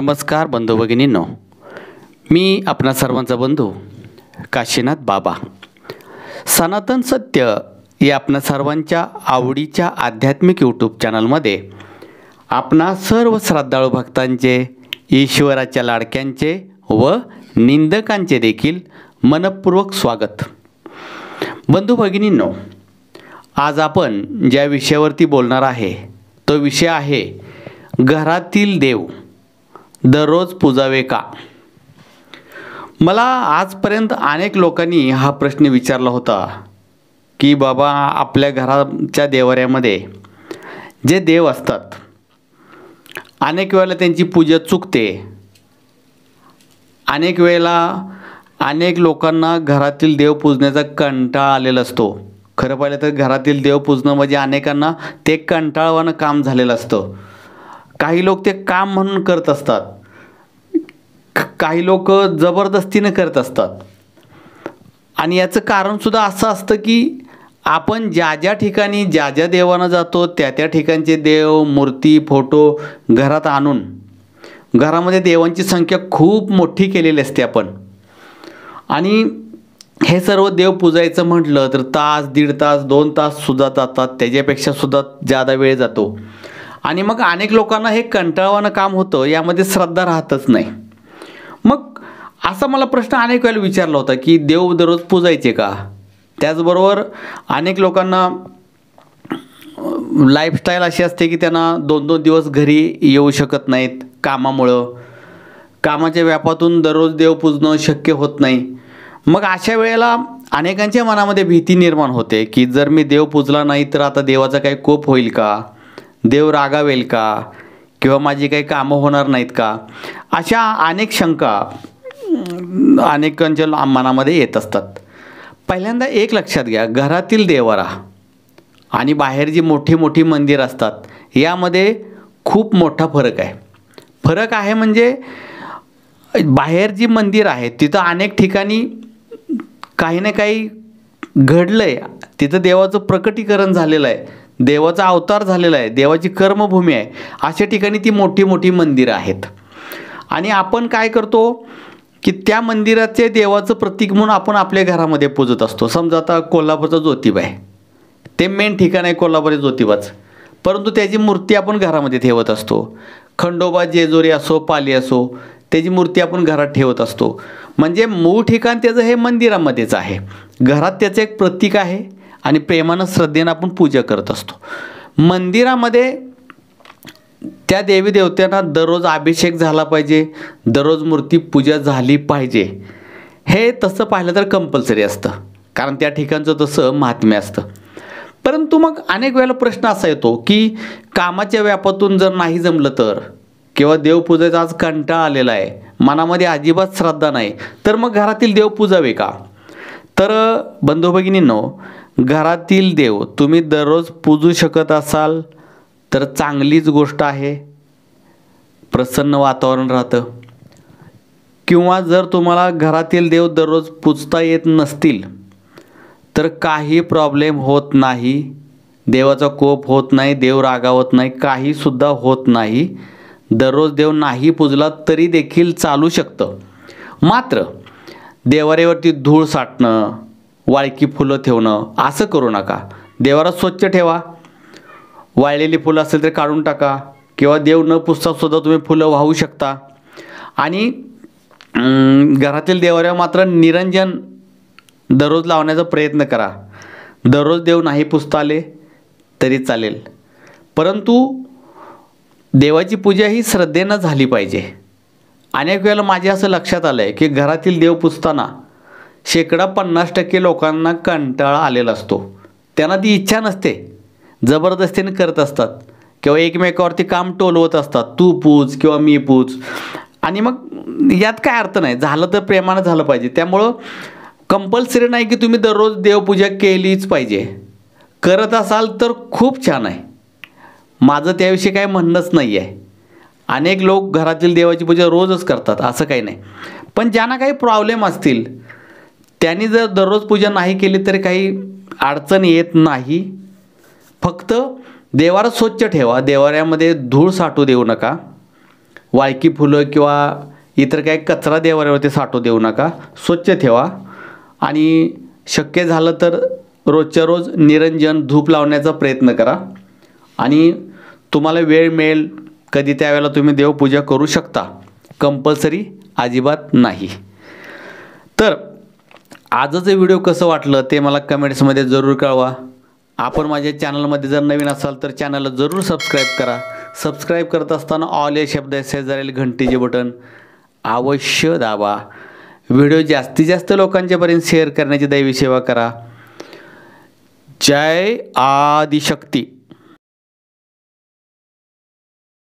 नमस्कार बंधू भगिनींनो, मी आपणा सर्वांचा बंधू काशीनाथ बाबा. सनातन सत्य या आपणा सर्वांच्या आवडीच्या आध्यात्मिक यूट्यूब चॅनलमध्ये आपणा सर्व श्रद्धाळू भक्तांचे, ईश्वराच्या लाडक्यांचे व निंदकांचे देखील मनपूर्वक स्वागत. बंधू भगिनींनो, आज आपण ज्या विषयावरती बोलणार आहे तो विषय आहे घरातील देव दररोज पूजावे का. मला आजपर्यंत अनेक लोकांनी हा प्रश्न विचारला होता की बाबा, आपल्या घराच्या देवाऱ्यामध्ये जे देव असतात अनेक वेळेला त्यांची पूजा चुकते. अनेक वेळेला अनेक लोकांना घरातील देव पूजण्याचा कंटाळा आलेला असतो. खरं पाहिलं तर घरातील देव पूजणं म्हणजे अनेकांना ते कंटाळवाणं काम झालेलं असतं. काही लोक ते काम म्हणून करत असतात, काही लोक जबरदस्तीने करत असतात. आणि याचं कारणसुद्धा असं असतं की आपण ज्या ज्या ठिकाणी ज्या ज्या देवांना जातो त्या त्या ठिकाणचे देव, मूर्ती, फोटो घरात आणून घरामध्ये देवांची संख्या खूप मोठी केलेली असते आपण. आणि हे सर्व देव पूजायचं म्हटलं तर तास, दीड तास, 2 तास सुद्धा जातात, त्याच्यापेक्षा सुद्धा जादा वेळ जातो. आणि मग अनेक लोकांना हे कंटाळवाणं काम होतं, यामध्ये श्रद्धा राहतच नाही. मग असा मला प्रश्न अनेक वेळेला विचारला होता की देव दररोज पूजायचे का. त्याचबरोबर अनेक लोकांना लाईफस्टाईल अशी असते की त्यांना 2-2 दिवस घरी येऊ शकत नाहीत कामामुळं. कामाच्या व्यापातून दररोज देव पूजणं शक्य होत नाही. मग अशा वेळेला अनेकांच्या मनामध्ये भीती निर्माण होते की जर मी देव पूजला नाही तर आता देवाचा काही कोप होईल का, देव रागावेल का, किंवा माझी काही कामं होणार नाहीत का. अशा अनेक शंका अनेकांच्या मनामध्ये येत असतात. पहिल्यांदा एक लक्षात घ्या, घरातील देवारा आणि बाहेर जी मोठी मोठी मंदिर असतात यामध्ये खूप मोठा फरक आहे. फरक आहे म्हणजे बाहेर जी मंदिर आहेत तिथं अनेक ठिकाणी काही ना काही घडलं आहे, तिथं देवाचं प्रकटीकरण झालेलं आहे, देवाचा अवतार झालेला आहे, देवाची कर्मभूमी आहे. अशा ठिकाणी ती मोठी मोठी मंदिरं आहेत. आणि आपण काय करतो की त्या मंदिराचे देवाचं प्रतीक म्हणून आपण आपल्या घरामध्ये पूजत असतो. समजा आता कोल्हापूरचा ज्योतिबा आहे, ते मेन ठिकाण आहे कोल्हापूर ज्योतिबाचं, परंतु त्याची मूर्ती आपण घरामध्ये ठेवत असतो. खंडोबा, जेजुरी असो, पाली असो, त्याची मूर्ती आपण घरात ठेवत असतो. म्हणजे मूळ ठिकाण त्याचं हे मंदिरामध्येच आहे, घरात त्याचं एक प्रतीक आहे आणि प्रेमानं, श्रद्धेनं आपण पूजा करत असतो. मंदिरामध्ये त्या देवी देवतांना दररोज अभिषेक झाला पाहिजे, दररोज मूर्ती पूजा झाली पाहिजे. हे तसं पाहिलं तर कंपल्सरी असतं, कारण त्या ठिकाणचं तसं महात्म्य असतं. परंतु मग अनेक वेळेला प्रश्न असा येतो की कामाच्या व्यापातून जर नाही जमलं तर, किंवा देवपूजेचा आज कंटाळा आलेला आहे, मनामध्ये अजिबात श्रद्धा नाही, तर मग घरातील देव पूजावे का. तर बंधू भगिनींनो, घरातील देव तुम्ही दररोज पूजू शकत असाल तर चांगलीच गोष्ट आहे, प्रसन्न वातावरण राहतं. किंवा जर तुम्हाला घरातील देव दररोज पूजता येत नसतील तर काही प्रॉब्लेम होत नाही, देवाचा कोप होत नाही, देव रागावत नाही, काहीसुद्धा होत नाही. दररोज देव नाही पूजला तरी देखील चालू शकतं. मात्र देवाऱ्यावरती धूळ साठणं, वाळकी फुलं ठेवणं असं करू नका. देवारा स्वच्छ ठेवा, वाळलेली फुलं असेल तर काढून टाका, किंवा देव न पुसता सुद्धा तुम्ही फुलं वाहू शकता. आणि घरातील देवाऱ्यावर मात्र निरंजन दररोज लावण्याचा प्रयत्न करा. दररोज देव नाही पुसता आले तरी चालेल, परंतु देवाची पूजा ही श्रद्धेनं झाली पाहिजे. अनेक वेळेला माझे असं लक्षात आलं आहे की घरातील देव पुजताना 50% लोकांना कंटाळा आलेला असतो. त्यांना ती इच्छा नसते, जबरदस्तीने करत असतात, किंवा एकमेकावरती काम टोलवत असतात, तू पूज किंवा मी पूज. आणि मग यात काय अर्थ नाही, झालं तर प्रेमानं झालं पाहिजे. त्यामुळं कंपल्सरी नाही की तुम्ही दररोज देवपूजा केलीच पाहिजे. करत असाल तर खूप छान आहे, माझं त्याविषयी काय म्हणणंच नाही आहे. अनेक लोक घरातील देवाची पूजा रोजच करतात, असं काही नाही. पण ज्यांना काही प्रॉब्लेम असतील त्यांनी जर दररोज पूजा नाही केली तरी काही अडचण येत नाही. फक्त देवारा स्वच्छ ठेवा, देवाऱ्यामध्ये धूळ साठू देऊ नका. वाळकी फुलं किंवा इतर काही कचरा देवाऱ्यावरती साठवू देऊ नका. स्वच्छ ठेवा आणि शक्य झालं तर रोजच्या रोज निरंजन धूप लावण्याचा प्रयत्न करा. आणि तुम्हाला वेळ मिळेल कधी त्यावेळेला तुम्ही देवपूजा करू शकता, कंपल्सरी अजिबात नाही. तर आजचं व्हिडिओ कसं वाटलं ते मला कमेंट्समध्ये जरूर कळवा. आपण माझ्या चॅनलमध्ये जर नवीन असाल तर चॅनलला जरूर सबस्क्राईब करा. सबस्क्राईब करत असताना ऑल या शब्द शेजारील घंटीचे बटन अवश्य दाबा. व्हिडिओ जास्तीत जास्त लोकांच्यापर्यंत शेअर करण्याची दैवी सेवा करा. जय आदिशक्ती.